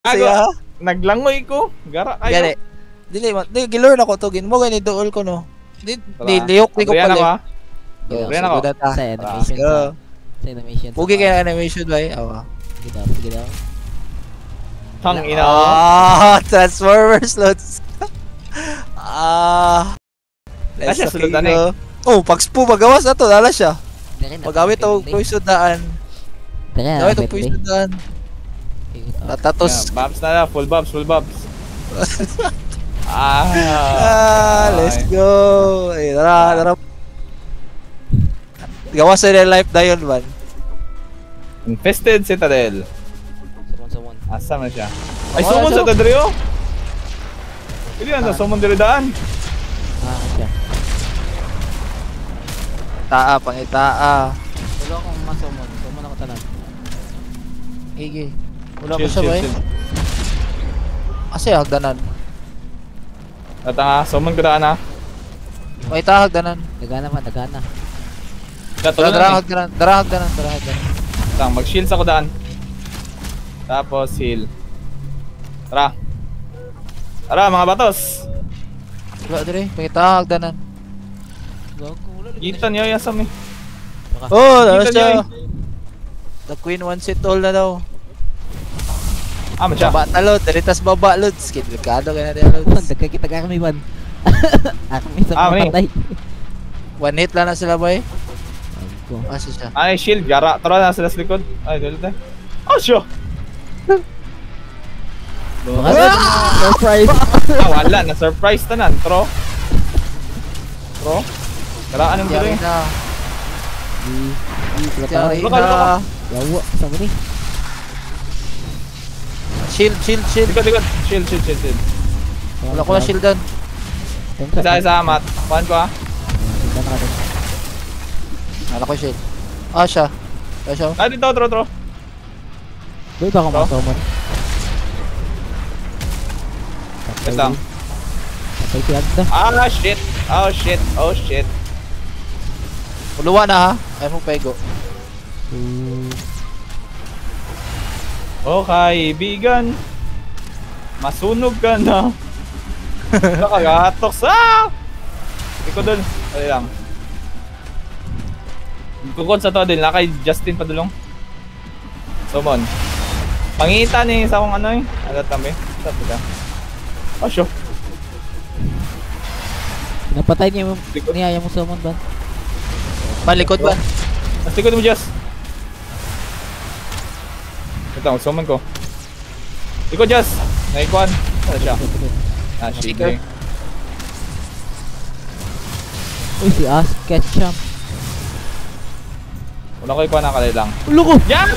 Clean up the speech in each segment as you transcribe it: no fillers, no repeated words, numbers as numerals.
Siya. Naglangoy ko. Gara kayo. Gani. Dili gilor na ko to gin mo gani duol ko no. Di liyok di ko Abrihan ako pala. ha. Abrihan ako. Sa animation Go. Sa animation. Pugi kay animation ba eh. Awa. Sige daw. Tang ina. Transformers loads. Let's sulod na Oh, pagspo magawas na to, dala siya. Pagawit og poison daan. Gawit og poison daan. Natatos. Bobs na, full bobs. Let's go. Ay, tara. Gawas sa real life dayon man. Infested Citadel. Someone. Asa man siya? Ay, summon sa Tadrio. Hindi na summon diri daan. Siya. Pangitaa. Wala akong masumon. Summon ako tanan. Igi. Wala ko siya ba eh? Asa hagdanan? Tata, summon ko daan ha. May hagdanan. Dagana. Dara hagdanan. Tang, mag-shields ako daan. Tapos heal. Tara mga batos. Wala dire, pangitaa hagdanan. Gitan niyo yasam eh. Oh, dala siya. The queen one sit all na daw. Masya. Baba talod, dalitas baba lods. Delikado ka na din lods. Dagkay kita kami man. Akmi sa patay. One hit lang na sila boy. Asa siya? Ay, shield, gara. Tara na sila sa likod. Ay, dito tayo. Siya. Surprise. Wala, na-surprise tanan. Tro. Garaan yung Yari gano'n. na. Yari Lokal. na. Yawa, sama ni. Shield. Likod. Shield. Wala ko na shield doon. Isa, mat. Kuhan ko ha. Wala ko shield. Siya. Dito, tro. Doon ba ako masumon? Wait lang. Patay si Agda. Shit. Uluwa na ha. Ay mo pego. Kaibigan. Masunog ka na. Nakagatok sa. Hindi ko dun. Dali lang. Kukod sa to din. Kay Justin Padulong. Summon. Pangita ni sa akong ano eh. Alat kami. Saan ka? Sure. Napatay niya yung summon ba? Palikod ba? Mas likod mo, Jess. Ito, summon ko. Likod, Jess. Naikuan. Ano siya? Shit. Uy, si Ketchup. Wala ko ikuan na kalay lang. Ulo ko! Yan!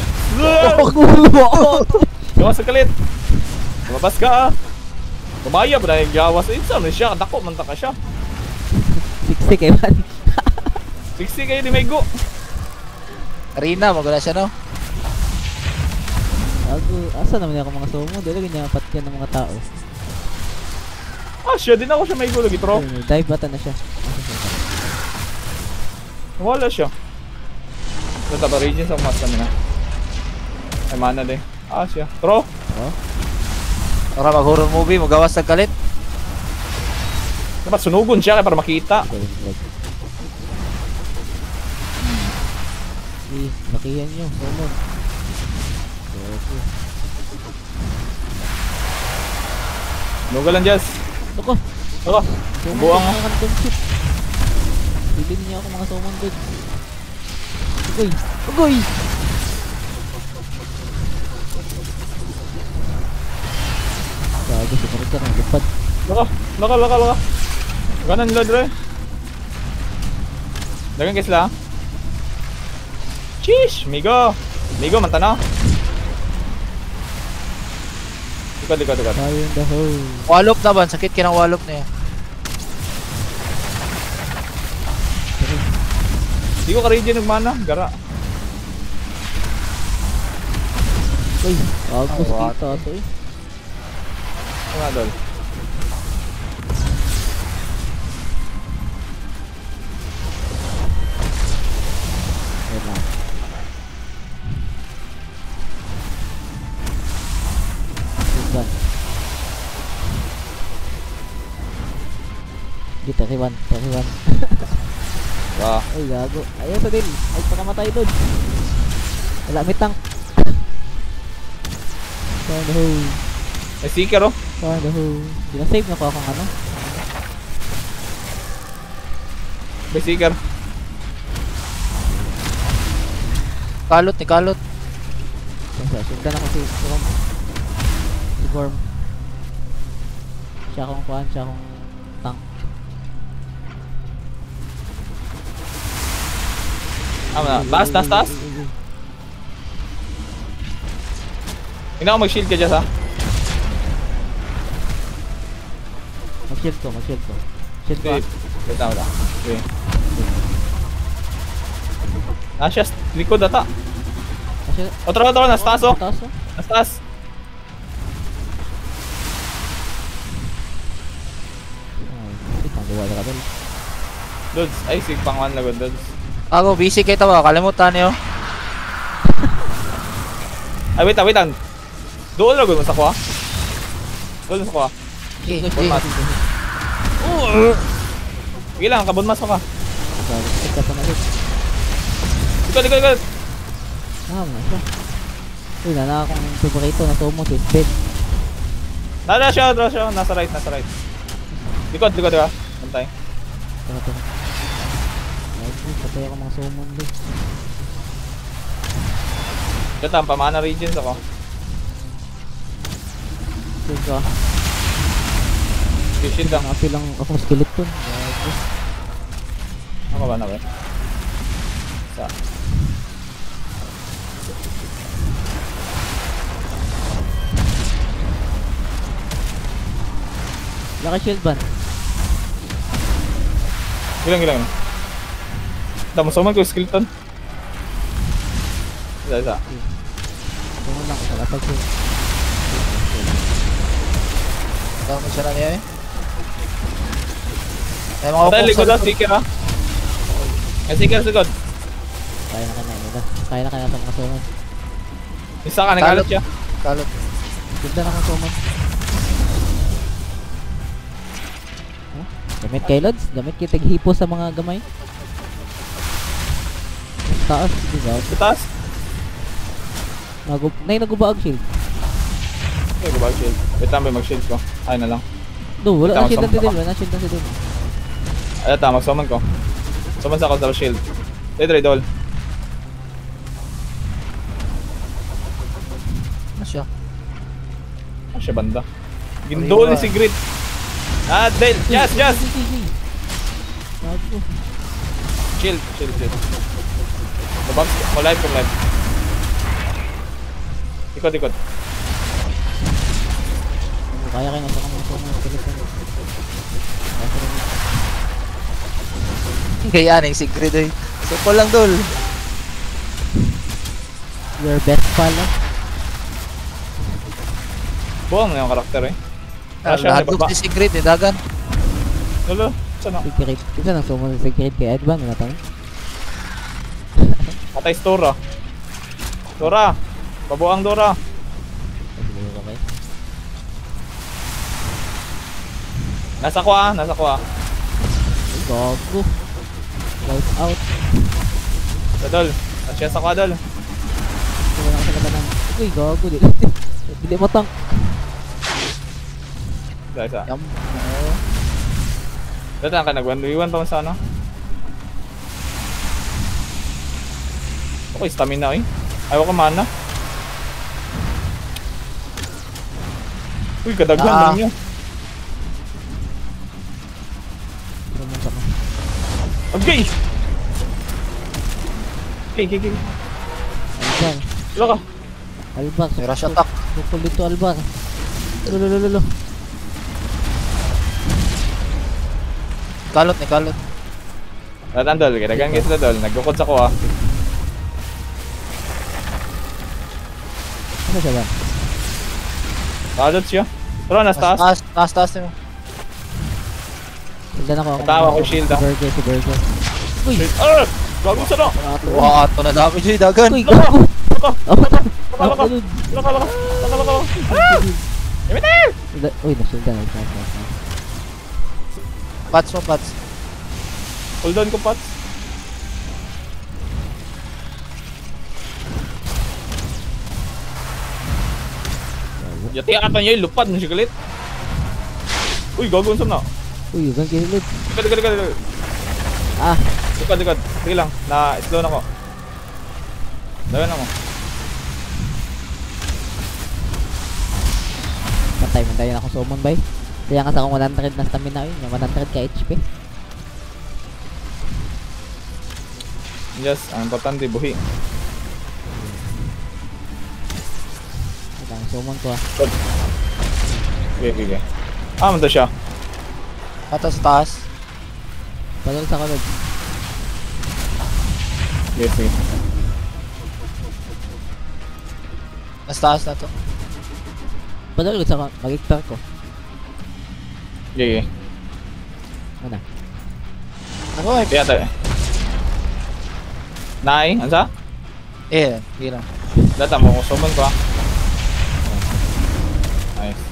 Gawas sa kalit. Lumabas ka ah. Kumaya ba na yung gawas? Insa na siya. Dako man ta ka siya. 60 kayo man. 60 kayo di may go. Arena, magula siya no? Asa naman ako mga sumo? Dili ganyan patyan ng mga tao. Siya din ako siya may go lagi tro. Dive bata na siya. Wala siya. Ito ba region sa mas namin na. Ay mana din. Siya. Tro. Para mag-horror movie, magawas ng kalit. Dapat sunugon siya para makita. Lakihan nyo, summon. Sunugan lang, Jess. Ako! Buang ah. Bibili niya ako mga summon doon. Ugoy! Gago, sumunod ka ng lupad. Laka. Ganan nila dre. Dagan guys lang. Sheesh! Migo, mantana. Likod. Fire in the hole. Wallop na ba? Sakit kinang wallop na yan. Di ko ka-region nagmana, gara. Uy, agos kita ito eh. Ano dol? Wait lang. ban. Di 31. Ay, gago. Ayaw sa din. Ay, pakamatay doon. Wala, may tank. Fire the hole. May seeker oh. Fire the hole. Sinasave na ko akong ano. May seeker. Kalot ni kalot. Sundan ako si Worm. Si Worm. Siya akong kuhan, siya akong tank. Taas. Hindi ako mag-shield ka dyan ha. Mag-shield ko. Shield ko. Wait lang. Okay. Siya, likod ata. Otro, nasa taas oh. Nasa taas. Dudes, ay sig pang one lagod dudes. Ako busy kay tawa, kalimutan niyo. Ay wait lang. Doon lagod mo sa kuha. Doon sa kuha. Okay. Sige lang, kabon mas ka. Likod. Siya. Uy, nana akong favorito na sumo si Sven. Dala siya. Nasa right. Likod ka. Bantay. Tara. Ay, patay ako mga sumo doon. Ito, pamana regions ako. Shield ka. Shield lang. Nakapilang akong skeleton. Gago. Ako ba na ba? Sa. Wala ka shield ban. Gilang. Damo suman ko skeleton. Isa. Tungo lang ko sa lapag ko. Ikaw mo siya na niya eh. Ay mga Patay likod na, seeker ha. Ay seeker sigod. Kaya na kaya sa mga suman. Isa ka, nagalit siya. Kalot. Ganda na akong suman. Gamit kay Lods, gamit kay taghipo sa mga gamay. Taas, di ba? Sa taas. Nagubaag shield. Okay, go back shield. Wait lang, mag-shield ko. Ay na lang. Do, wala na shield Tama, na wala na shield na si Dil. Ay, tama, mag-summon ko. Summon sa counter shield. Try dol. Ano siya? Siya banda. Gindol ni si Grit. Dale. Yes. Gago. Shield. Babak, mo live. Ikot. Kaya kayo nasa mga suman skeleton. Kaya ning secret eh. Supol lang dol. Your best pala. Buang na yung karakter eh. Lahat ko si secret eh dagan. Lolo, saan ako? Secret. Isa nang suman sa secret kay Edvan. Wala tayo. Patay Dora. Pabuang Dora. Siguro ka ba? Nasa kuha. Gago. Light out. Dol. Nasya sa kuha dol. Wala ka sa labanan. Uy, gago. Dili mo tank. Guys Yum. Dito ka nag-1v1 pa man sa ano? Okay, stamina eh. Ayaw ka mana. Uy, kadaghan lang niya. Naman ka mo. Okay! Okay. Albar. Sila ka. Albar. May rush attack. Bukol dito Albar. Lolo. Kalot. Ratan dol, kinagan kayo sila dol. Nagkukod sa kuha. Ano siya ba? Kalot siya. Pero nas taas. Taas mo. Sildan ako. Natawa ko shield ah. Si Burger. Uy! Gago sa no! Wow, ito na dami siya dagan. Uy, gago! Laka! Ako Laka! Uy, nasuldan. Pats mo, Pats. Hold on ko, Pats. Yati ata niya yung lupad ng sikalit. Uy, gagawin sa na. Uy, yung kilid. Dekat. Ah, Dekat. Sige lang, na-slow na ko. Dagan na mo. patay mo tayo na ako summon, bay. Kaya nga sa akong 100 na stamina yun, yung 100 ka HP. Yes, ang importante buhi. Ito ang summon ko ah. Okay. Manta siya. Atas taas. Padol sa kalod. Yes. Mas taas na to. Padol ko sa mag-ignore ko. Okay. Ano? Ako eh. Kaya tayo. Nai, ansa? Hindi lang. Data mo, summon ko ah. Nice.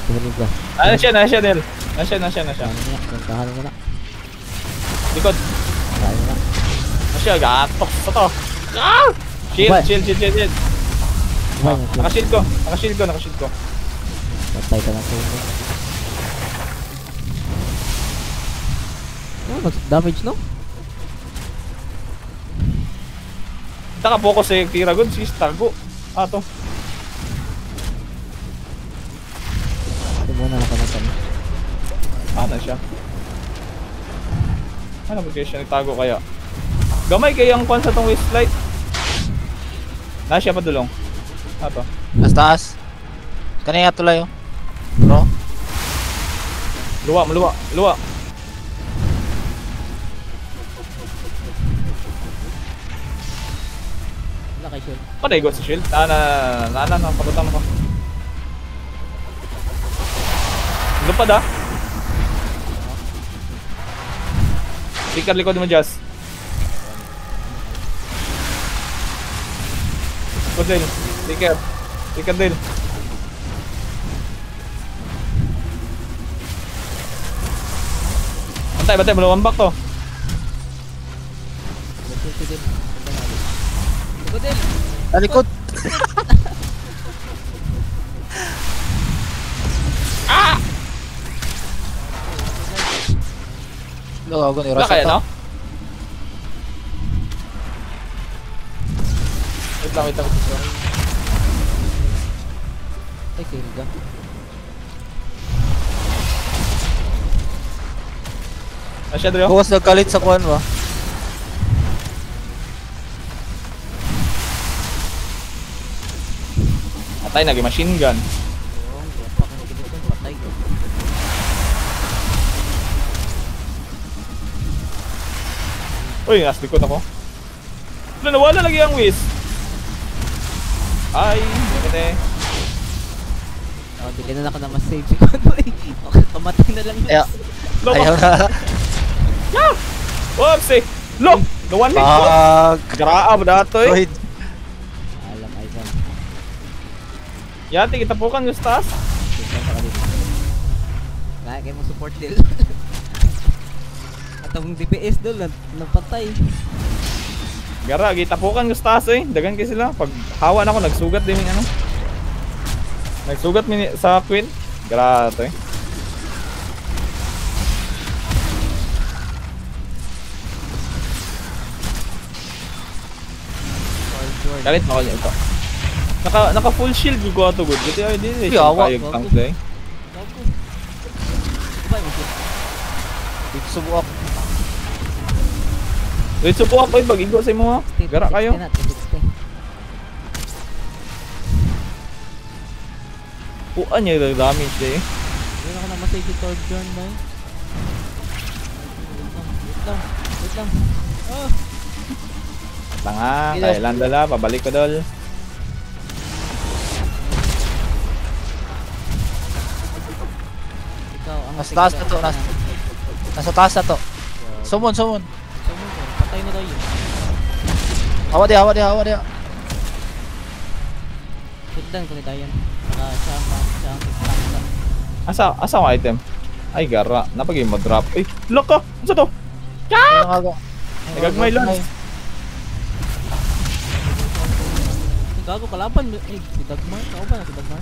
Tumulog ka. Na siya, Del. Na siya. Ano na, puntahan mo na. Likod. Kaya mo na. Na siya, gatok sa to. Shield. Sabay mo. Nakashield ko. Patay ka na summon. Oh, damage no? Kita ka focus eh, tira good, si Stargo. To. Ito muna nakamatan. Na siya. Ano ba siya nitago kaya? Gamay kaya ang kwan sa tong waistlight. Na siya padulong. To. Mas taas. Kanina tulay oh. Bro. Luwa. Wala kay shield. Paday go sa shield. Pabutan ko. Lupad ah. Sticker likod mo, Jazz. Likod din. Sticker din. Bantay, malawang back to. Talikod. Lo, ako ni Wala Rasa kaya, to. no? Wait lang. Ay, kill ka. Nasya, Drio. Bukas nagkalit sa kuwan ba? Atay, nag-machine gun. Patay ko. Uy, nasa likod ako. Nawala lagi ang whiz. Ay, bakit eh. Bigyan na ako na mas save si Convoy. Okay, pamatay na lang yun. Ayaw na. Whoops eh. Look! The one hit ko. Garaam dato eh. Wait. Alam, Ivan. Yati, kita po kan yung stars. Tignan pa ka dito. Kaya kayo mong support deal. At ang DPS doon, napatay. Gara, kita po kan yung stars eh. Dagan kayo sila. Pag hawa na ako, nagsugat din yung ano. Nagsugat sa Queen. Gara to eh. Galit ako niya ito. Naka full shield ko ato good. Kasi ay din eh. Yawa. Kayag tank day. Goodbye, mo siya. Dito subuak. Wait, supo ako eh. Pag-igo sa imo ha. Gara kayo. Puan niya yung damage eh. Hindi ako na masay si Torbjorn ba eh. Wait lang. Tanga, Thailand dala. Pabalik ko dol. Ikaw, ang Nasa taas na to. Nasa taas na to. Summon. Patay na tayo. Hawa dia. Higdan ko ni tayo. Saka siya ang Asa ang item? Ay, gara. Napagay mo drop. Ay, look ka! Ano to? Nagagmay lang. Gago kalaban. Eh, si Dagmar. Ako ba na si Dagmar?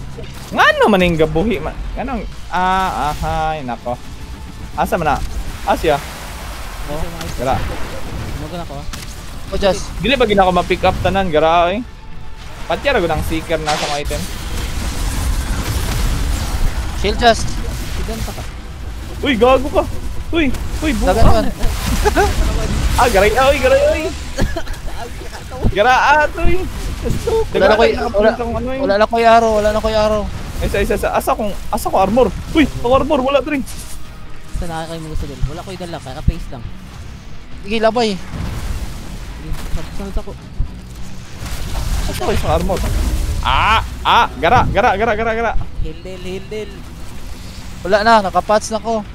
Nga naman yung gabuhi man. Ganong, ahay, nako. Asa man na? Asya. Oh, Gara. Magan ako. O, just. Dili ba ginako ma-pick up tanan, gara eh. Patya ra ng seeker na sa item. Shield just. Siganta ka. Uy, gago ka. Uy, buka. Dagan. Garay, oy. Gara atoy. Wala na ko yaro. Isa. Asa ko armor. Uy, ako armor wala drin. Sa nakakay mo gusto din. Wala ko idala, kaya ka-face lang. Sige, labay. Sige, sabit ako. Asa ko sa armor. Gara. Hildel. Wala na, nakapats na ko.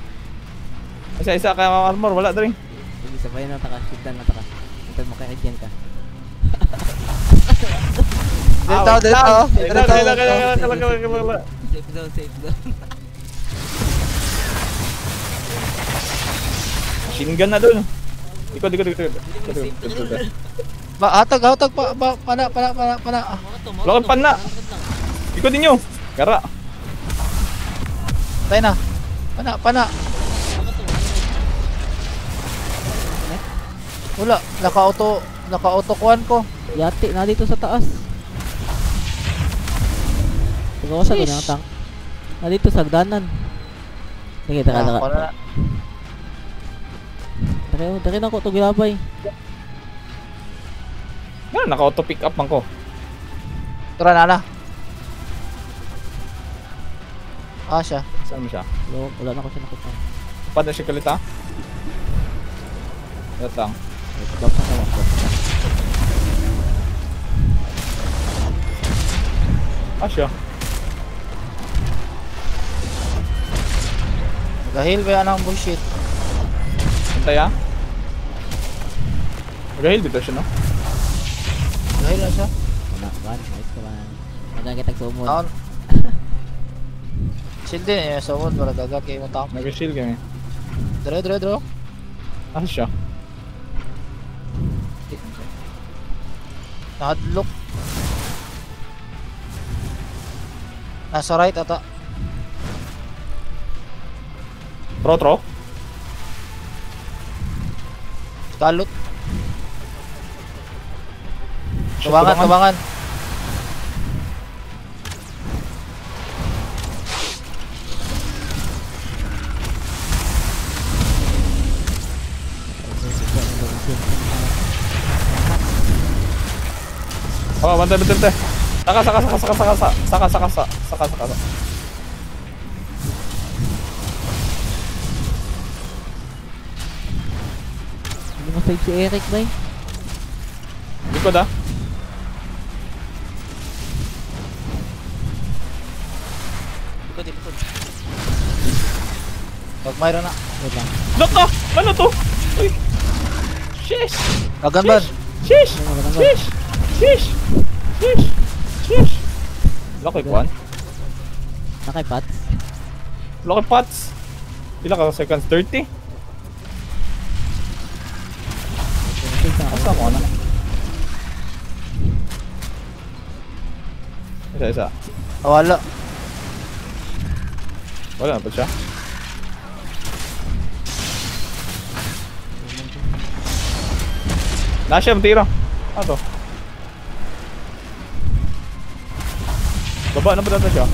Isa kaya armor wala drin. Sige, sabayan na taka. Sigdan na taka. Ito mo kaya dyan ka. Dito. Safe zone. Shingun na dun. Ikot. Hatag pa, pana. Wala kang pan na. Ikot ninyo. Gara. Tayo na. Pana. Wala, naka-auto kuhan ko. Yati na dito sa taas. Pag-awasan ko ng tank. Na dito sa hagdanan. Sige, taka. Dari na ko ito gilabay. Ano, naka-auto pick up man ko. Tara na. Siya. Saan mo siya? Wala na ko siya nakita. Pad na siya kalita? Wait lang. Box na ka. Siya. Dahil ba yan ang bullshit? Antay Magahil dito siya, no? Dahil na siya. Nice ka man. Magagitag sa umod. Taon. Shield din eh, sa umod. Wala gagaki mo tao. Nag-shield kami. Draw. Siya. Nahadlock. Nasa right ata. Tro. Kalot. Tubangan. Bantay. Saka. Hindi mo save si Eric ba eh? Likod Likod. Pag mayroon na. Wait lang. Look ka! Ano to? Uy! Sheesh! Kagan. Sheesh! Lock kuan? Nakay Pats. Lock pots. Pila ka seconds? 30? Asa mo na? Isa. Wala. Wala na pa siya. Nasya, matira. Ano to? Baba na ba natin siya?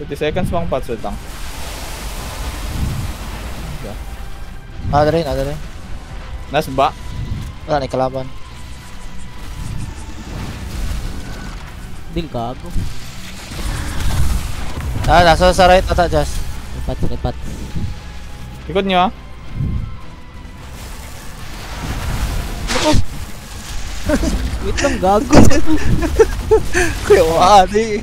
50 seconds pang pots, wait lang. Ada rin. Nas ba? Wala na kalaban. Dil gago. Nasa sa right ata just. Ripat. Ikot nyo Wait lang gago. Kuya wadi.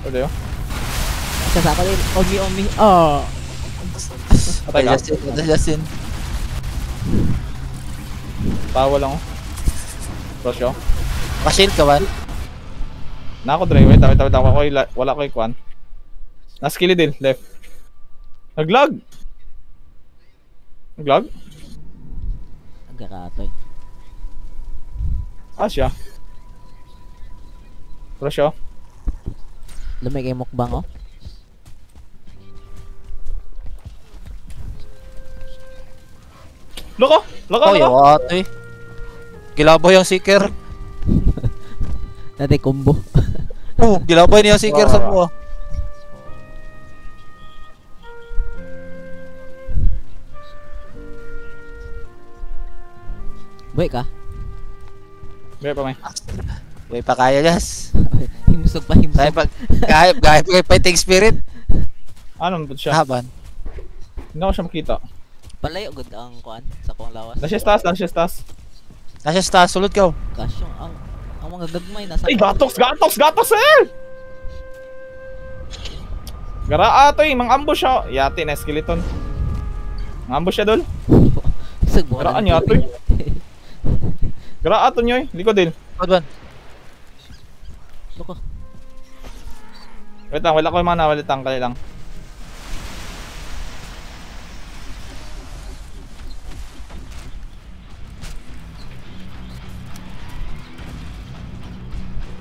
Pwede yun? Kasaka din. Omi. Patay ka? Justin. Tawa lang oh. Cross yun? Pa-shield ka ba? Na ako, Dre. Wait. Wala ko yung kwan. Naskili din. Left. Naglag! Naglag? Nagkakatoy. Siya. Pero siya. Lumay kay mukbang oh. Loko! Oh, yawa eh. Gilaboy yung seeker. Dati combo. Gilaboy niya yung seeker sa buwa. Boy ka? Gaya pa may. Way pa kaya, Jas. Himusog pa, himusog. Gaya pa fighting spirit. Ano ba siya? Haban. Hindi ko siya makita. Palayo gud ang kuan sa kuang lawas. Nasa taas. Nasa taas, sulod ka. Kasyong ang mga gagmay nasa. Ay, gatos eh! Gara ato mang ambush siya. Yati na skeleton. Mang ambush siya dol. Garaan niya ato eh. Gara ato niyo eh. Likod din. Haban. Loko. Wait lang, wala ko yung mana. Kali lang.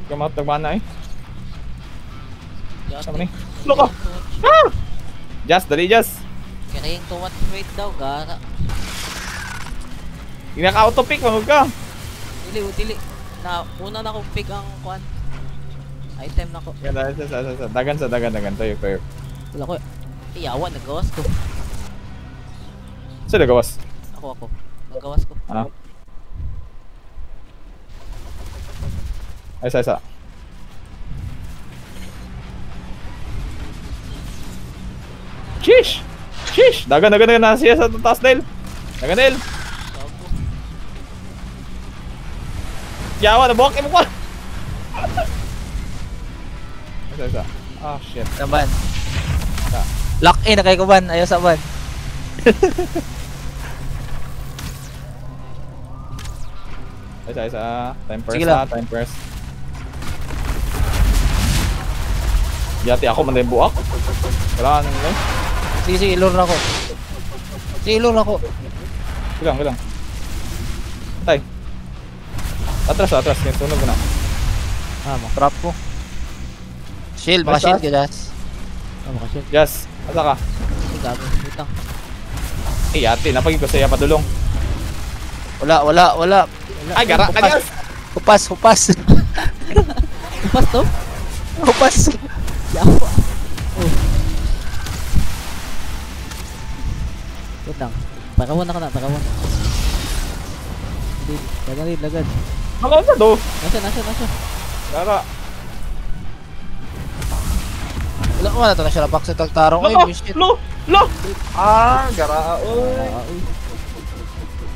Kamat mana eh. Sama ni. Loko! Just, dali just. Kaya yung tuwat wait daw gara. Ginaka-auto pick, magod ka. Dili. Na una na kong pick ang kuan. Item na ko. Dagan sa dagan. Tayo. Wala ko. Iyawa, nagawas ko. Saan nagawas? Ako. Nagawas ko. Ano? Ay, isa. Sheesh! Dagan na siya sa taas, Del. Dagan, Del. Bago. Yawa, nabuhak mo ko. Isa. Shit. Saban. Lock in na kay Kuban. Ayaw saban. Isa. Time Sige lang. first. Yati ako man din buak. Wala nang lang. Sige, ilor na ko. Bilang. Tay. Atras. Yan, sunog mo na. Trap ko. Shield, Basta. shield ka, Jas. Makashoot. Yes. Asa ka? Gago. Utang. Yati, napagin ko sa'yo padulong. Wala. Ay, gara ka Diyos! Hupas. Upas to? Hupas. Yawa. Utang. Pakawan na ka na. Lagad. Makaon sa do. Nasa. Gara. Wala ko na ito na siya lapak sa tagtarong. Ay, shit. Lo! Gara.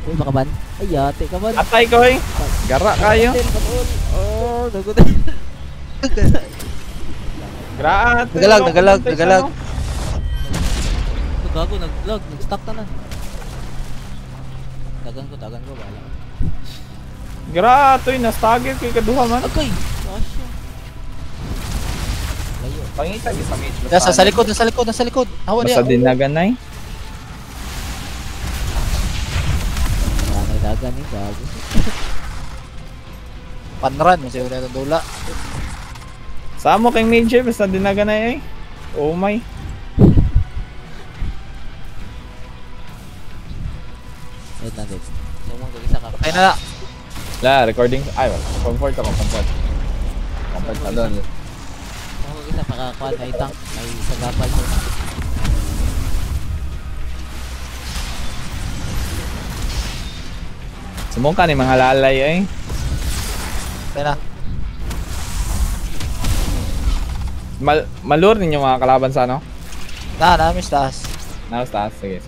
Uy, makaban. Ay, yate ka man. Atay ko eh. Gara kayo. Oh, nagod. Graat. Nagalag. Gago, nag-vlog. Nag-stop ka na. Tagan ko. Wala. Grato eh. Nastagil kay kaduha man. Agay! Kasya. Layo. Pangita, gisangit. Jas, nasa likod. Hawa niya. Basta dinagan na eh. May dagan eh, gago. Panran, masaya ko na ito dula. Samo kay Major, basta dinagan na eh. Oh my. Wait lang din. So, mong gagisa ka. Ay na. Recording. Ay, comfort. Comfort na doon. So, mong gagisa makakuha na itang. May sagapal ko. Sumong ka ni mga lalay eh. Ay na. Malure ninyo mga kalaban sa ano? Miss taas. Taas. Sige.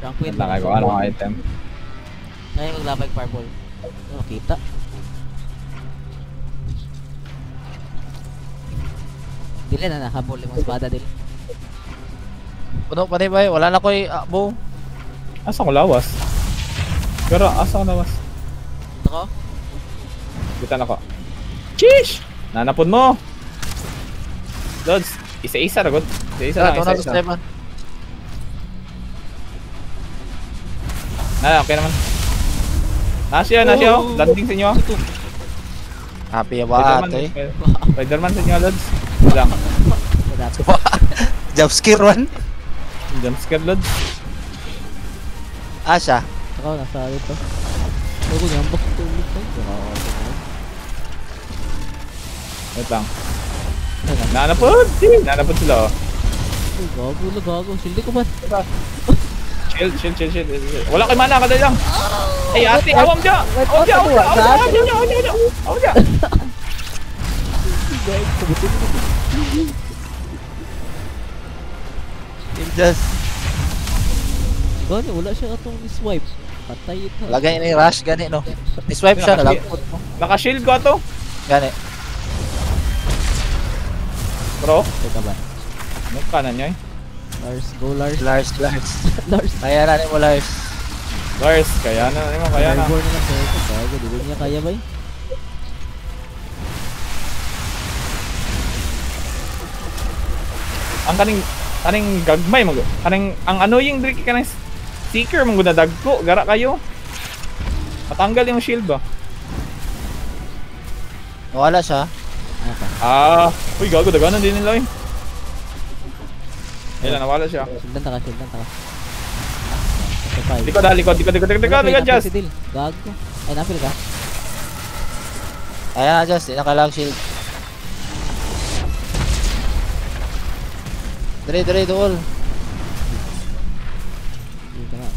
Rank win. Lang ako, ano item? Kaya maglabay purple. Kita. Dili na nakahabol yung espada dili. Puno pa rin ba? Wala na ko bow. Asa ko lawas? Pero asa ko lawas? Ito ko? Bitan ako. Sheesh! Nanapod mo! Lods, isa-isa na, God. Isa-isa lang, isa-isa. Okay naman. Nasya, oh. Landing sa inyo. Happy ba ate? Spider-Man sa inyo, Lods. Lang. Jumpscare one. Jumpscare, Lods. Siya. Ako, nasa dito. Ako, nambak ito ulit. Wait lang. Nanapod! Nanapod sila, oh. Gago. Sildi ko ba? Chill. Wala kay mana, kadali lang. Ay, ate, awam dyan! Awam dyan! Just gani, wala siya katong ni-swipe. Patay ito. lagay ni rush gani no. Ni-swipe siya nalagpot mo. Naka-shield ko ato. Gani. Bro, teka ba? ano kanan niya eh? Lars, go Lars. Lars. Lars. Kaya na ni mo Lars. Lars, kaya na. Airborne na lang sa ito. Gago, di ba niya kaya ba eh? Ang kaning gagmay mo. Ang annoying trick kanang sticker mong dagko, gara kayo. Matanggal yung shield ba? Wala siya. Uy gago daganan din nila eh. Ayun, nawala siya. Sildan taka. Likod, just. Gago. Ay, napil ka? Ayan na just, nakalag shield. Dre dool. Dito na.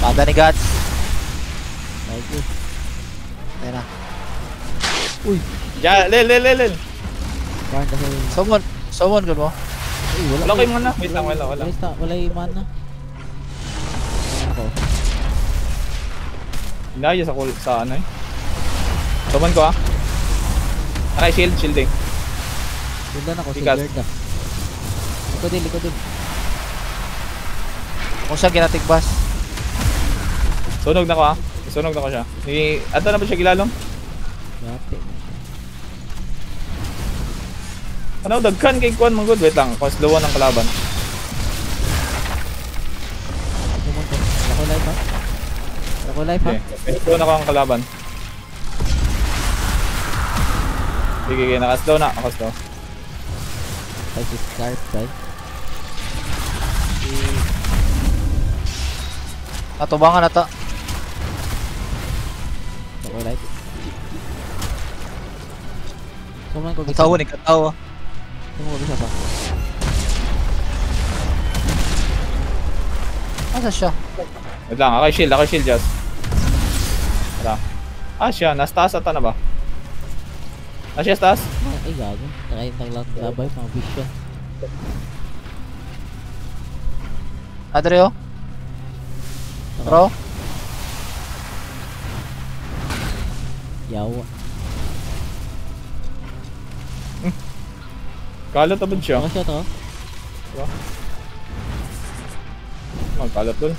Pada ni Guts. Gago. Ayan na. Uy. Lel. Parang kasi... Summon good mo. Uy, Wala kayo mana. Wait lang, wala. Wala yung mana. Ako. Inaya sa ano eh. Summon ko shielding. Sundan ako, Bigas. silver na. Likod din. Kung siya ginatigbas. Sunog na ko siya. Ato na ba siya gilalong? Dati. Ano, dagkan kay Kwan manggod. Wait lang, kung slowan ng kalaban. Pumunta. Ako live ha? Okay, slow na ko ang kalaban. Sige, naka-slow na. Ako slow. Pag start, right? Natubangan na ta. Ako live. Suman ko bisa. Katawa. Suman ko bisa pa. Asa siya? Wait lang, ako shield, just. Tara. Siya, nasa taas ata na ba? Siya sa taas? Ay, gago. Nakaintang lang labay, mga vision. Adreo? Bro? Yawa. Kalat abad siya. Ako siya to. Kalat dun.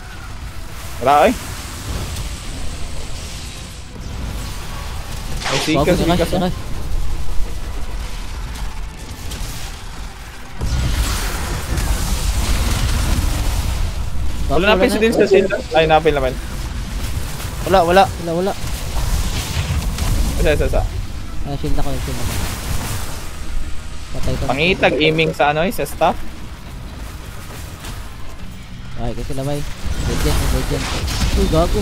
Tara ay. May sikas. Wala napin si din sa shield. Ay, napin naman. Wala. Isa. Shield na ko. Patay ko. Pangitag aiming sa sa staff. Ay, kasi labay. Legend. Uy, gago.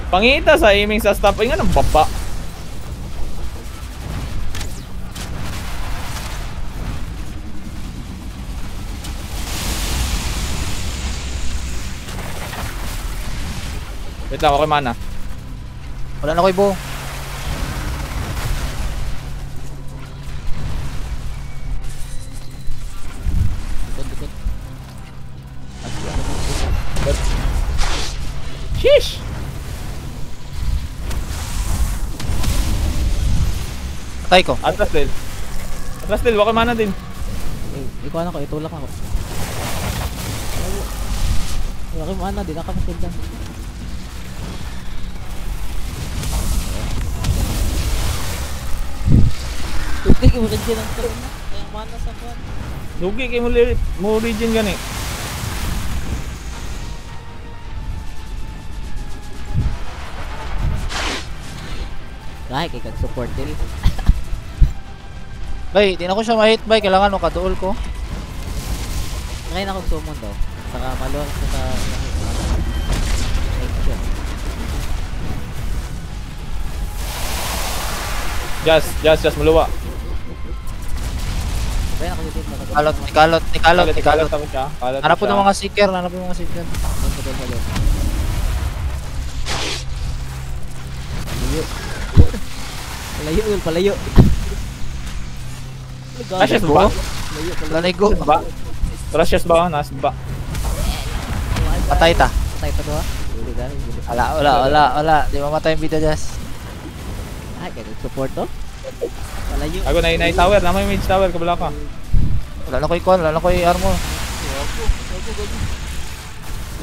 Pangita sa aiming sa staff. Ay nga ng baba. Wait lang, ako mana. Wala na ko ibo. Likod. Sheesh! Patay ko. Atras din, wala mana din. Ikuha na ko, itulak na ko. Wala kayo mana, di nakapasildan. Dugay mo region ang karon na. Kayang mana sa kuan. Dugi kay mo region gani. Kaya kay kag support dil. Bay, di na ko siya ma-hit bay, kailangan no kaduol ko. Ngayon ako summon daw. Saka maluwag sa Just maluwa. Kaya ako dito Ikalot. Tapos siya. Hanap po ng mga seeker, Palayo. Ashes ba? Lanigo. Ba? Ashes ba? Nas ba? Patay ta. Patay pa doon. Wala. Di mamatay yung bida Jazz. Ay, kaya support to. Palayo. Ako na tower, na may mage tower kabala ka. Wala na ko ikon, wala na ko i-armor.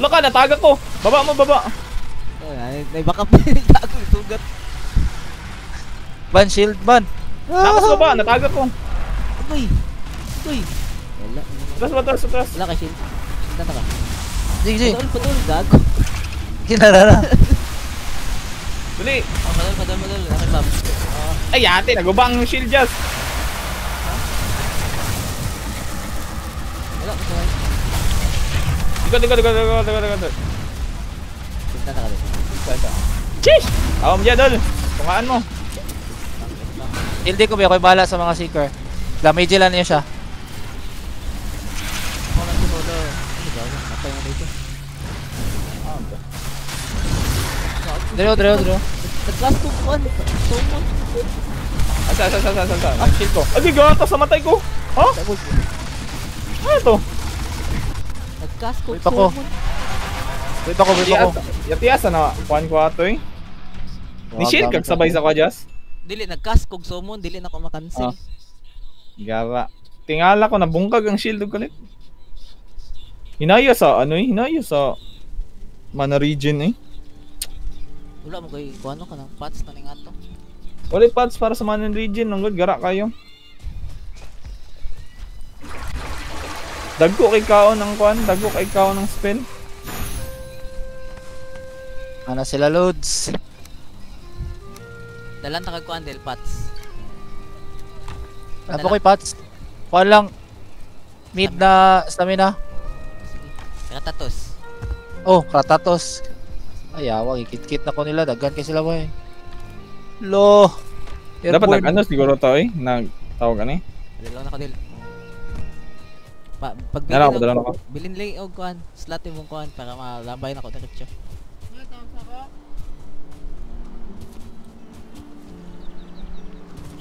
Laka, nataga ko. Baba mo, baba. Ay, baka tago sugat. Ban shield ban. Nakas baba, nataga ko. Uy. Wala. Atras. Wala ka shield. Sinta na ka. Sige. Padol, gago. Kinarara. Dali. Padol. Ano ba? Ay, ate, nagubang yung shield just. Wala ko sa. Ikot. Sinta na ka din. Cheers! Awam dyan, dol. Tungaan mo. Hindi ko ba ako'y bala sa mga seeker. Damage lang niya siya. Ako lang sumulo. Ano ba? Matay na dito. Dero. Nag-class 2 kuan. Summon. Asa. Ang shield ko. Ay, gata sa matay ko. Ha? Ano to? Nag-class ko. Wait ako. Wait ako. Yatiasa na. Kuhan ko ato eh. Ni shield kag sabay sa kwa just. Dili nag-cast kog summon, dili na ko makancel. Gara. Tingala ko nabungkag ang shield og kalit. Hinaya sa mana region eh. Wala mo kay kuano ka ng pots na ning ato. Wala pads para sa mana region, nungod gara kayo. Dagko kay kaon ng kuan, dagko kay kaon ng spell. Ana sila loads. Dalan ta kag kuan del pots. Ano ko'y pots? Kuha lang. Mid na stamina. Ratatos. Oh, Kratatos. Ay, awag. Ikit-kit na ko nila. Daggan kay sila ba eh. Lo. Dapat nag-ano siguro to eh. Nagtawag ano eh. Dalaw na ko dil. Pag Dala na ko. bilin lay og kuan, slot imong kuan para malambay na ko diretso.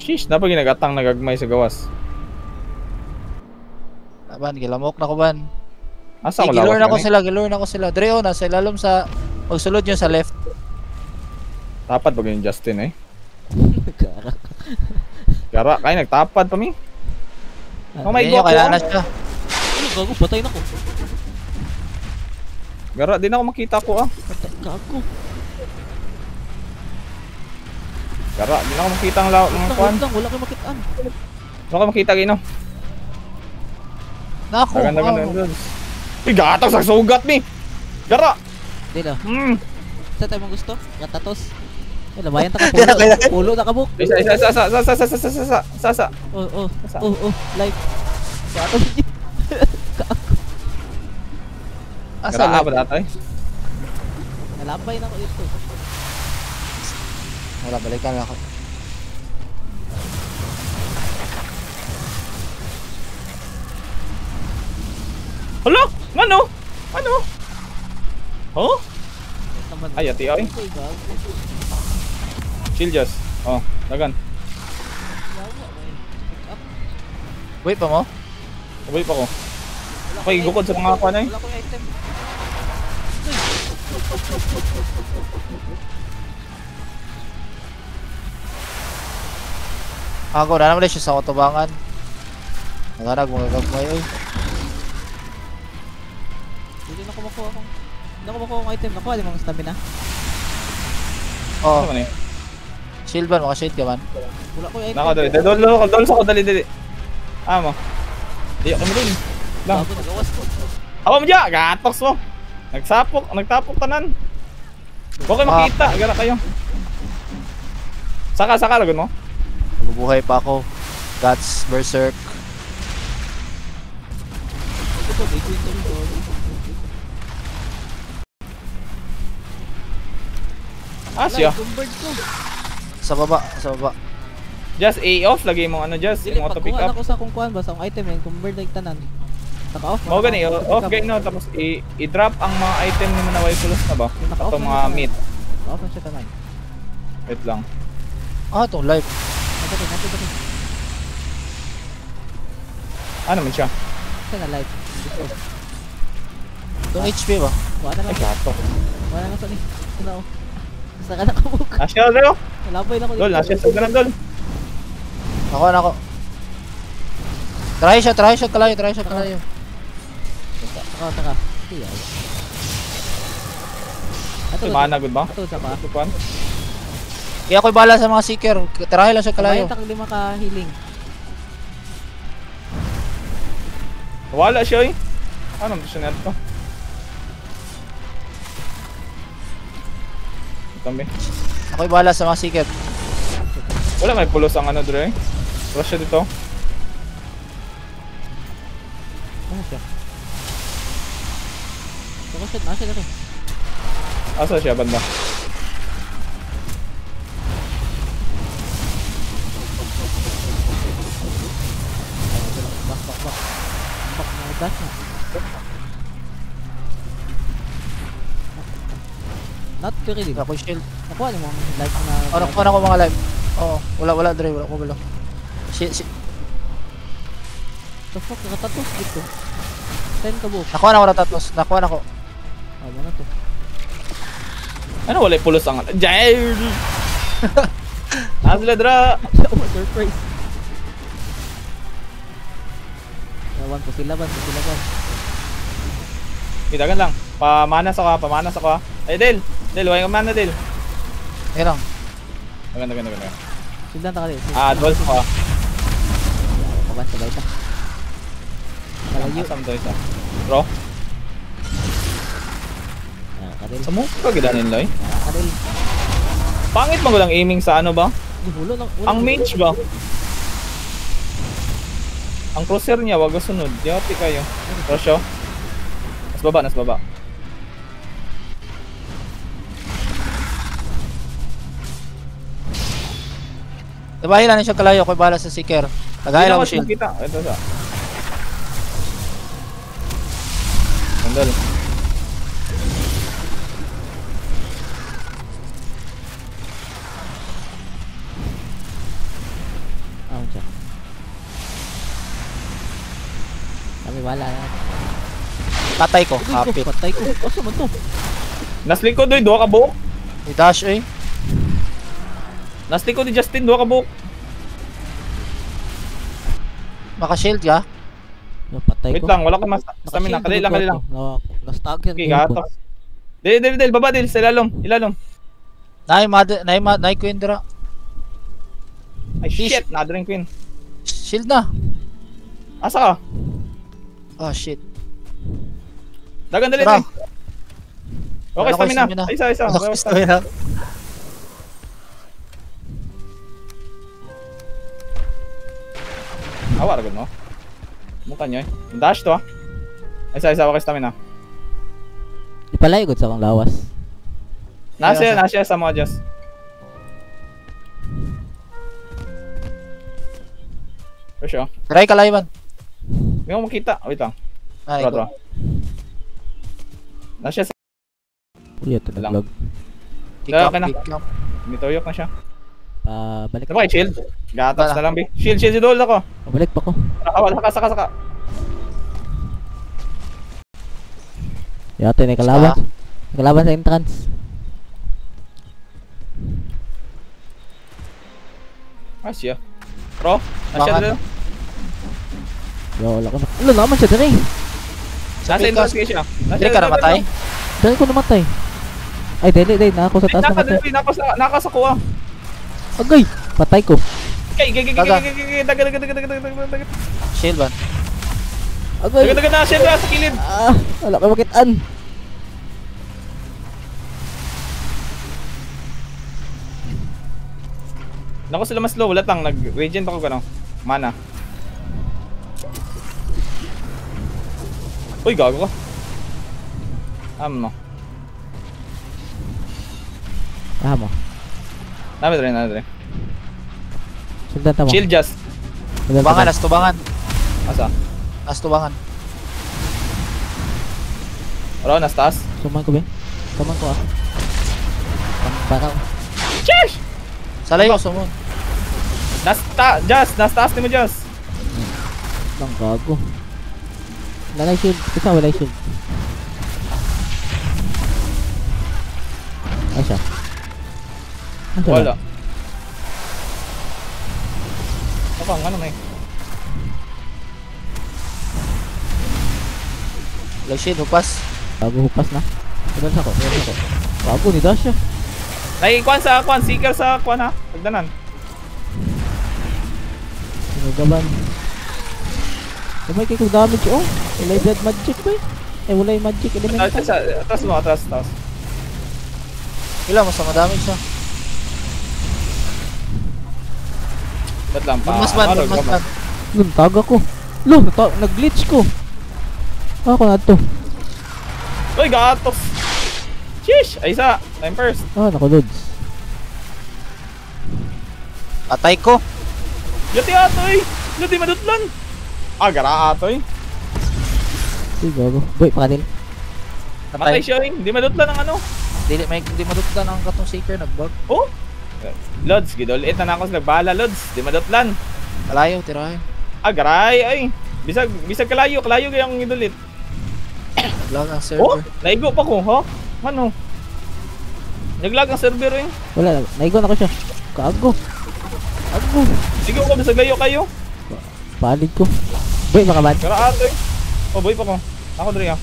Sheesh, napag ginagatang nagagmay sa gawas. Ban, gilamok na ko ban. Asa ko Gilure lawas na ko sila. Dreo na sa ilalom sa magsulod yun sa left. Tapad pag yung Justin eh. Gara, kaya nagtapad pa mi. Oh my Ganyan god. kaya na siya. Ano gago patay na ko. Gara, di na ako makita ko ah. Gago. Gara, di na ako makita ang mga kuan. Wala kay makitaan. Wala ko makita gino. Nako. Ganda. Gatang sa sugat mi. Gara. Dilo. Sa tayo mong gusto? Ratatos. Ay, labayan ta ka pulo na kabuk. Sa. Oh, live. Ratatos. Asa Gara lang? pa datay. Nalambay na ko ito. Wala, balikan lang ako. Hala, ano? Oh? Naman. Ay, ati ay. Chill just. Oh, dagan. Wait pa mo? Sabay pa ko. Okay, gukod sa mga kuan ay. Wala ko yung item. Ako, na naman siya sa kutubangan. Naganag mga gagmay oy. Hindi na ko makuha akong. Hindi na ko makuha akong item. Nakuha di mga stamina. Oh, Ano man eh? Shield ba? Maka-shield ka man. Wala ko yung item. Nako, dol sa ko, dali. Mo. Di ako mo din. Lang. Bago nagawas ko. Awa mo dyan, gatoks mo. Nagtapok tanan. Okay, makita, gara kayo. Saka, lagun mo. Mabubuhay pa ako. Guts, Berserk. Ito, may queen to rin. Siya. Convert ko. Sa baba. Just A off, lagay mo just Dili, yung auto pick pagkuhan up. ako sa kung kuhan, basta ang item yun, convert like tanan. Naka-off. Mo gani, off gay no, tapos i-drop ang mga item ni mo na way pulos na ba? Naka-off Ato na mga siya. meat. Naka-off na siya tanan. Wait lang. Itong live. Nato. Ano man siya? Siya na live. Itong HP ba? Wala na Ay, lang. gato. Wala na sa ni. Sino ako? Basta ka nakabuk. Nasya Leo. Nalaboy na ko Dol, nasya sa ganun dol. Ako. Try shot kalayo. Taka. Iya. Ato. Mana good ba? Ato sa pa. Tupan. Kaya ako'y bala sa mga seeker. Try lang siya kalayo. Bayad takang 5 ka healing. Wala siya eh. Ano mo siya neto? Tambi. Ako'y bala sa mga seeker. Wala may pulos ang ano dre. Rush siya dito. Ano siya? Saka shot na siya dito. Asa siya banda? Bak. Bak na dash na. Not very deep. Ako'y shield. Nakuha mo ang life na. Nakuha na ko mga live. Oo. Wala Dre. Wala ko bala. Shit. The fuck, nakatatos dito. 10 ka buhok. Nakuha na ko na tatos. Nakuha na ko. Ano na to? Ano wala pulos ang Jair. Asla dra. Oh, surprise. Lawan ko sila ban. Itagan lang. Pamanas ako. Ay Del, wala kang mana Del. Ayan lang. Maganda. Sildan ta ka dito. Dol ko. Paban sa baita. Malayo. Asam to isa. Bro, Kadil. sa mo ka gidanin loy. Kadil. Pangit mo lang aiming sa ano ba? Hulo lang. Ang mage ba? Ang crosshair niya wag sunod. Yati kayo. Rusho. Nas baba. Dibahin lang siya kalayo. Ako'y bala sa seeker. Tagay lang ko shield. Kita. Ito sa. Sandal. Siya. Kami wala na. Patay ko. Kapit. Patay ko. Asa man to? Naslikod doy, duha ka buhok. May dash eh. Naslikod ni Justin, duha ka buhok. Maka-shield ka? Napatay Wait ko. lang, wala ka mas stamina. Kali lang. Na-stag yan. Okay, gatos. Del, baba Del, sa ilalom. Nay Queen dira. Ay shit, na-drink queen. Shield na. Asa ka? Oh shit. Dagan dali. Tara. Okay, Wala ko stamina. stamina. Isa. Wala ko stamina. Awa ra gud no. Mukha niyo eh. Dash to ah. Isa, okay stamina. Ipalay gud sa akong lawas. Nasya sa mga just. For sure. Try kalayban. May mo makita. Wait lang. Ay, Tara. Nasya sa Uy, ito Lang. nag-vlog. kick up, Okay na. kick up. Mituyok na siya. Balik. Diba kay shield? Gatas na lang bi. Shield si Dol ako. Balik pa ko. Saka. Yate na kalaban. Kalaban sa entrance. Asya. Bro, nasya Bakit? Dol. Yo, wala ko na. Wala naman siya dali. Nasa entrance kayo siya. Hindi ka namatay? Dali ko namatay. Ay, dali. Nako sa taas namatay. Nakasakuha. Agay! Patay ko. Daga. Shield ban. Agay! Daga na, shield na sa kilid. Ah! Wala ka makitaan. Naku sila mas low, wala tang nag-radiant ako gano. Mana. Uy, gago ka. No. Ah mo. Nami rin. Sundan tamo. Shield just. Tubangan, nas tubangan. Asa? Nas tubangan. Oro, nas taas. Suman ko ba? Suman ko ah. Bakaw. Sheesh! Salayo, sumon. Just, nas taas ni mo just. Nang gago. Wala shield. Isa wala shield. Ay siya. Wala. Ano may? Wala shield, hupas. Bago hupas na. Tumal ako. Bago ni Dasha. Naikuan seeker sa kuan ha. Pagdanan. Sinugaban. May kikong damage oh. Wala yung blood magic ba eh? Wala yung magic element. Atras mo. Wala, mas madamage siya. Ba't lang pa? Mas man. Lun, taga ko. Nag-glitch ko. Ako na to. Uy, gatos! Sheesh! Ay isa! Time first! Naka-loads. Patay ko. Yati atoy! Yati madutlan! Gara atoy! Uy, gago. Boy, pakanil. Matay siya eh! Hindi madutlan ang ano! Di madutlan ang katong seeker, nag-bug. Oh! Lods, gidol. Ito na ako sa nagbala, Lods. Di madutlan. Kalayo, tirahin. Garay! Ay! Bisag kalayo kayang idulit. Naglag ang Oh! server. Naigo pa ko, ha? Ano? Naglag ang server eh. Wala, naigon ako siya. Kaago. Ago. Sigaw ko, bisag layo kayo. Palid ko. Boy, makabad. Gara atoy! Oh, boy pa ko. Ako dre ah.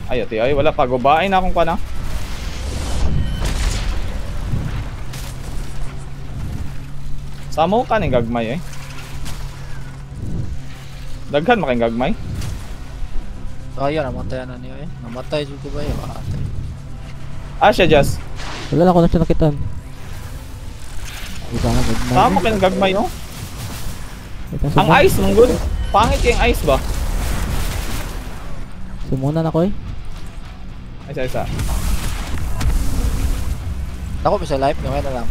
Ay, ati, ay, wala pa. Gubain na akong pana. Samo ka ning gagmay eh. Daghan making gagmay. Kaya, namatay na niya eh. Namatay dyan ko ba yun? Siya just. Wala lang ako na siya nakitaan. Samo ka ning gagmay oh. Ang ice, mong good. Pangit yung ice ba? Sumunan ako eh. Isa. Ako, bisa live, gawin na lang.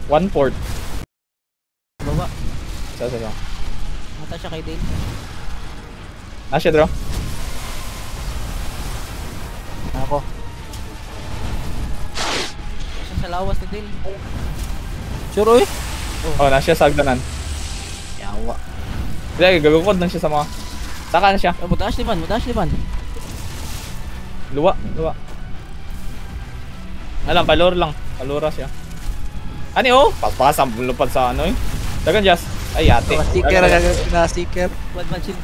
1/4. Baba. Isa. Mata siya kay Dale. Siya draw. Ako. Siya sa lawas ni Dale. Sure, uy. Oh, siya sa agdanan. Yawa. Kaya gagawin lang siya sa mga. Saka na siya. Madash ni Van. Luwa. Alam, palura siya. Ani oh? Papasang lupad sa ano eh. Dagan just. Ay, ate. Sticker, na sticker. Van, chill.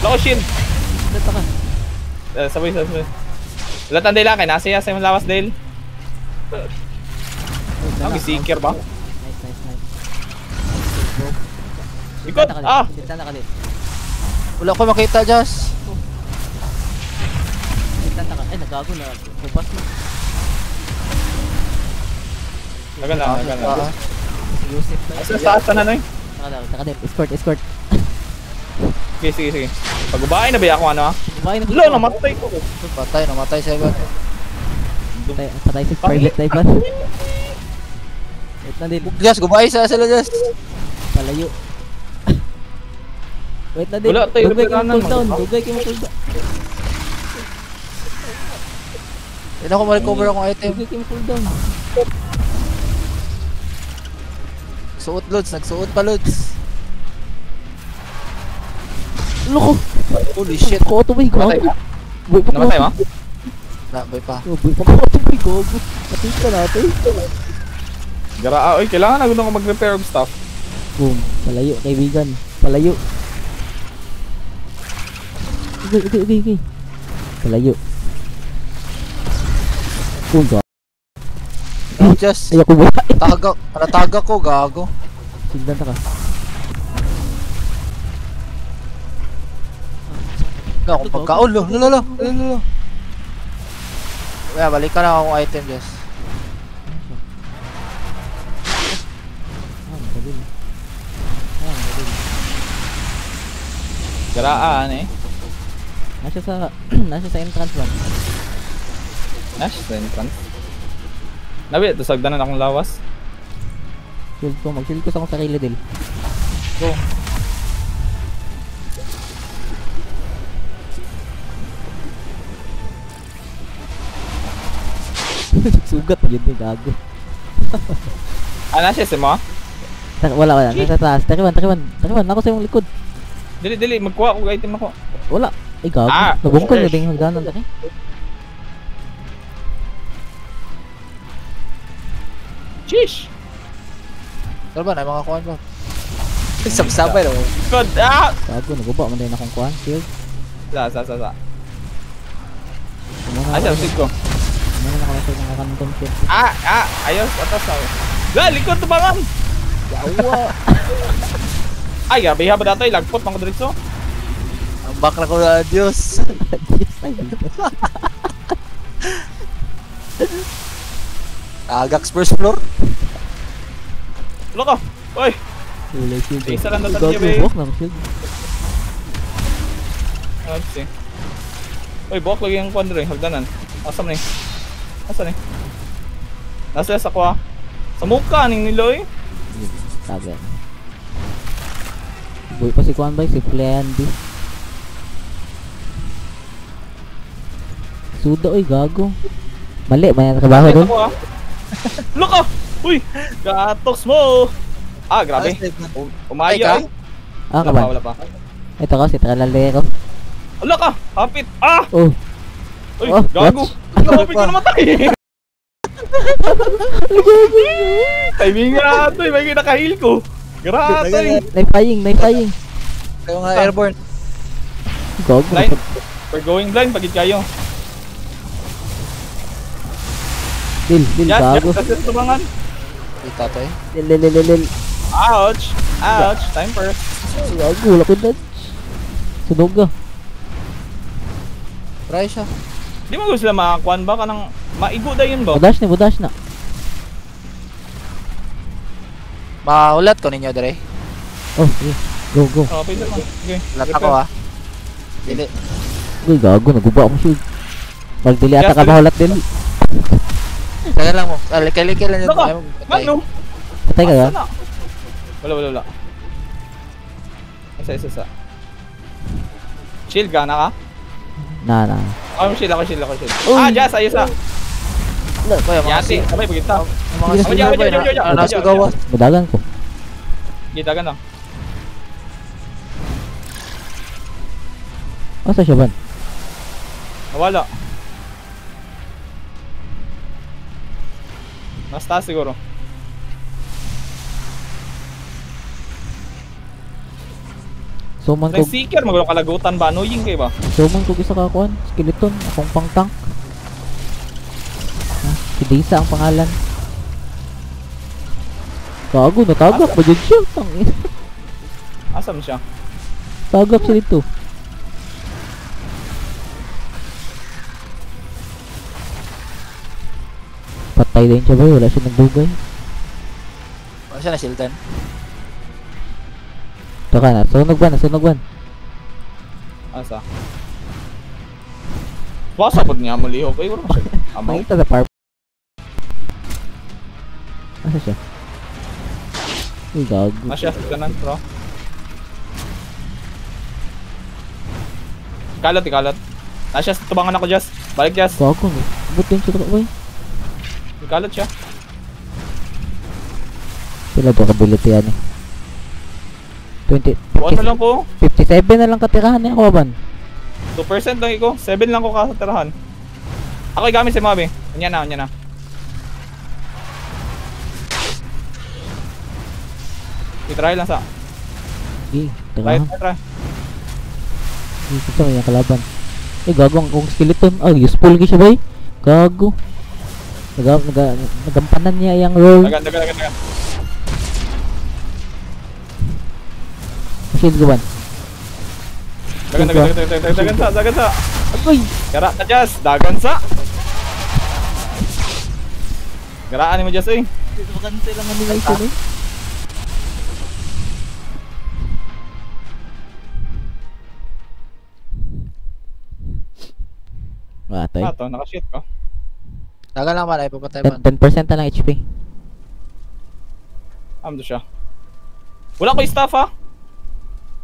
Loko shield. Dito ka. Sabay. Latan Dale lang, nasa sa lawas Dale. Ang seeker ba? Nice. Ikot! Sinta na kalit. Wala ko makita, Jazz. Sinta na kalit. Ay, nagago na. Kupas mo. Dagan lang. Yusuf ba? Sa taas na no eh. Escort. Sige. Pag-ubahin na ba ako ano ha? Kumain na. Lo, namatay ko. Namatay siya ba? Patay si private life ban. Wait na din. Jazz, gumay sila, Jazz. Palayo. Wait na din. Wala tayo, Dugay ka reparanan mo cooldown. mo. Hindi ako ma-recover akong item. Dugay ka mo cooldown. Nagsuot pa, Lods. Loko. Holy shit. Ko auto bay Namatay gago. ba? Namatay mo? Boy pa. Boy pa ko auto bay gago. Patay ka natin. Oy, kailangan na ko mag-repair of stuff. Boom. Palayo, kaibigan. Palayo. Okay. Sa layo. Kuga. No, just Ay, ako ba? nataga ko, gago. Sigdan ta ka. Wala akong pagkaon, lolo. Kaya, balikan na akong item, just. Magaling. Garaan eh. Nasa sa entrance ba? Nash, sa entrance. Nabi, ito sagdanan akong lawas. Shield ko, mag-shield ko sa akong sarili din. Go. Sugat yun eh, gago. Nashes mo? Wala. Nasa taas. Tariwan. Ako sa yung likod. Dili, magkuha ko item ako. Wala. Ay, gago. Ah, Nabungkol na sure. din yung hagdanan taki. Sheesh! Ano ba, na mga kuhan ba? Sabsabay lang. God, ah! Gago, naguba man din akong kuhan. Shield. Sa. Kumuna Asa, sig ko. Kumuna na ako sa mga kantong shield. Ayos, atas ako. Likod to bangan! Yawa. Ay, grabe ha ba datoy, lagpot mga diretso. Ang back na ko na, Diyos. Agax first floor. Loko! Oy! Wala shield. Isa lang na Gago, tatya, be. buwak na shield. Let's see. Oy, buwak lagi yung kwan rin, hagdanan. Asam ni? Asa ni? Nasa sa kwa. Sa mukha ning niloy. Sabi. Boy pa si kuhan ba? Si Flandy. Suda, oy, gago. Mali, may nakabaho doon. Loko! Uy! Gatos mo! Grabe. Umaya eh. Ah, Wala kaban. pa. Ito ko, si Tralalero. Ala ka! Hapit! Oh, Uy, Oh, gago! Hapit ko namatay! Timing nga ito eh, may kinakahil ko. Grabe! naipaying. Kayo nga airborne. Gago. Blind. We're going blind, pagit kayo. Dil, Yan, gago. kasi tumangan. Kita to eh. Lil. Ouch! Time first. Gago, wala ko dodge. Sunog ka. Try siya. Di mo gusto sila makakuan ba? Kanang maigo da yun ba? Budash na. Maulat ko ninyo, Dre. Oh, yeah. Go. Pwede naman. Okay. Ulat ako ah. Dili. Uy, gago, naguba akong shield. Pag dili ata Yes, ka mahulat din. Tagal lang mo. Likay lang yun. Naka! Ayaw, patay. Ano? Patay ka ba? Asa na? Wala. Isa. Shield ka na ka? Na. Shield ako. Uy. Jazz, ayos na. Kuya, mga Yati, sabay pagkita. mga Sige, silver sige, boy sige, sige, na. sige. Nasa gawas. Budagan ko. Gitagan lang. Asa siya ban? Nawala. Mas taas siguro. Suman ko, Like seeker, magulong kalagutan ba? Annoying kayo ba? isa ka kuhan. Skeleton, akong pang tank. Si Disa ang pangalan. Gago, natagap ba dyan siya? Tangin. Asam siya? Tagap siya dito. Patay din siya ba? Wala siya nagdugay. Ano siya na sildan? Ito ka na, sunog ban. Asa? Wasa po niya mo lihok. Ay, wala siya. Amaw. Makita sa park. Asa siya? Uy, gago. Masya, kanan, bro. Ikalat. Nasya, tubangan ako, Jazz. Balik, Jazz. Gago, no? Ba't din siya boy? Ikalat siya. Pila ba kability yan eh? 20, Ano lang ko? 57 na lang katirahan niya, kawaban. 2% lang iko. 7 lang ko kasatirahan. Ako'y gamit si Mabe. Anya na. I-try lang sa. Sige, Try. tirahan. Sige, gusto mo yung kalaban. gago ang kong skeleton. Useful ka siya, bay. Gago. Nagampanan niya yung roll. Dagan. Shield ko ba? Dagan sa. Agoy! Gara ka, Jazz. Dagan sa. Garaan mo, Jazz, eh. Makansel lang animation eh. Matay. Ito, nakashoot ko. Dagan lang man ay papatay man. 10% na lang HP. Ando siya. Wala ko staff, ha?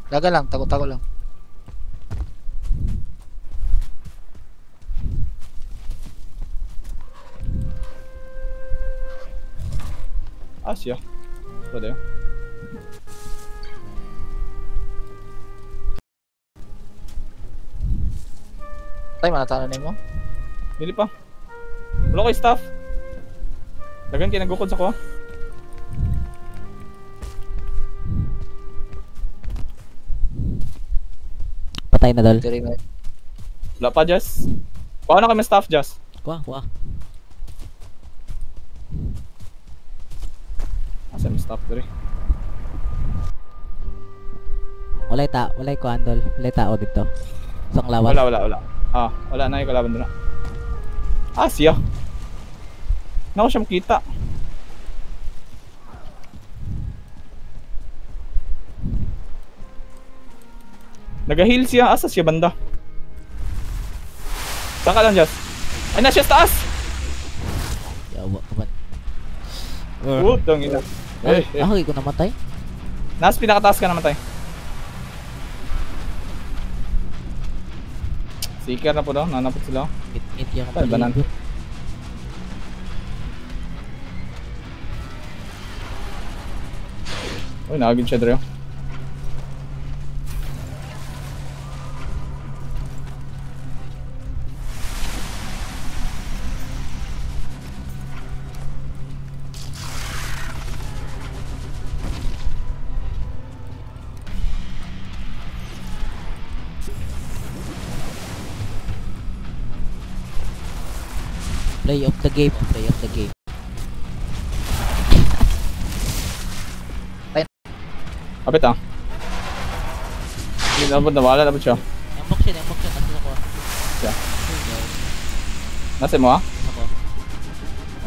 Dagan lang, tago lang. Siya. Pwede yun. Tay, manatanan mo? Dili pa. Wala ko staff. Dagan kinagukod sa ko. Patay na dol. Wala pa, Jazz. Kuha na kami staff, Jazz. Kuha. Asa may staff diri? Walay ko andol. Walay tao dito. Isang lawan. Wala. Wala na yung kalaban doon na. Siya. Naku siya makita. Nag-heal siya. Asa siya banda? Saan ka lang, Jazz? Ay, na siya sa taas! Yawa ka ba? Putang ina. Ako ko namatay. Nasa pinakataas ka namatay. Seeker na po daw, nanapot sila. Hit yung Ay, banan. paligot. Uy, nakagin siya dito. Play of the game. Kapit, Hindi nabot na, wala nabot siya. Yung box yun. Nasa ako. Siya. Nasa mo, Ako.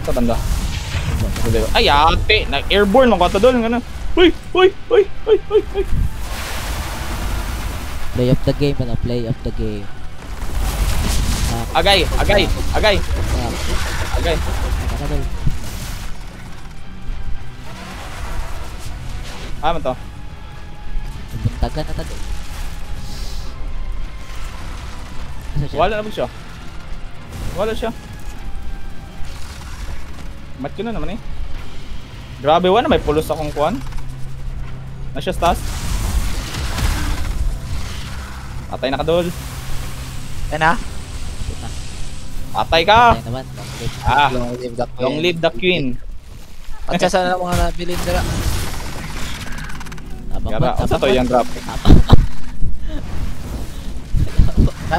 Nasa banda. Ay, ate! Nag-airborne ng kata doon. Uy! Play of the game. Play of the game. Agay! Agay. Ano to? Buntagan na tayo. Wala na ba siya? Wala siya. Mat yun na naman eh. Grabe, wala may pulos akong kuwan. Nasya stas. Patay na ka, Dol. Yan na. Patay ka! Patay naman. Long live the queen. At siya sana mga nabilin nila. Gara, sa to yung drop.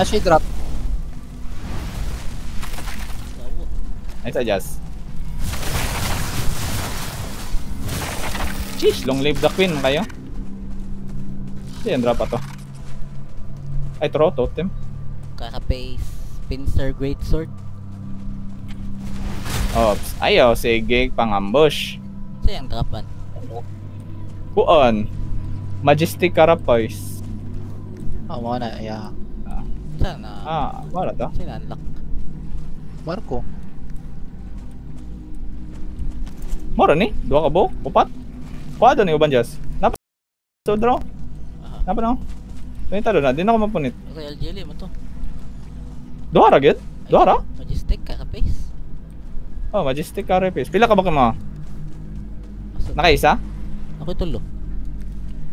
Siya drop. Nice adjust. Sheesh, long live the queen kayo. Ito yung drop to. Ay, throw totem. Kaka-pace. Pincer great sword. Ops. Ayaw, sige, pang-ambush. Ito yung drapan. Kuon. Majestic Carapace. Mga na, yeah. Sana. Wala to. Sinunlock. Marco. Mora ni? Dua ka bo? Upat? Kuha doon yung uban, Jazz. Napa? So, draw. Napa na? Punita doon na. Di na ako mapunit. Royal Jelly mo to. Duhara, gid? Duhara? Majestic kaka-pace. Majestic Carapace. Pila ka ba ka mga? Nakaisa? Ako tulo.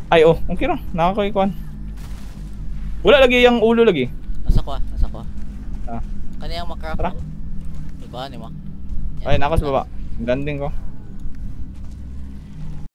Ay, okay na. Nakakaikuan. Wala lagi yung ulo lagi. Nasa ko. Kaniyang Tara. makrap. Iba ni mo. Ay, nakas baba. Ganding ko.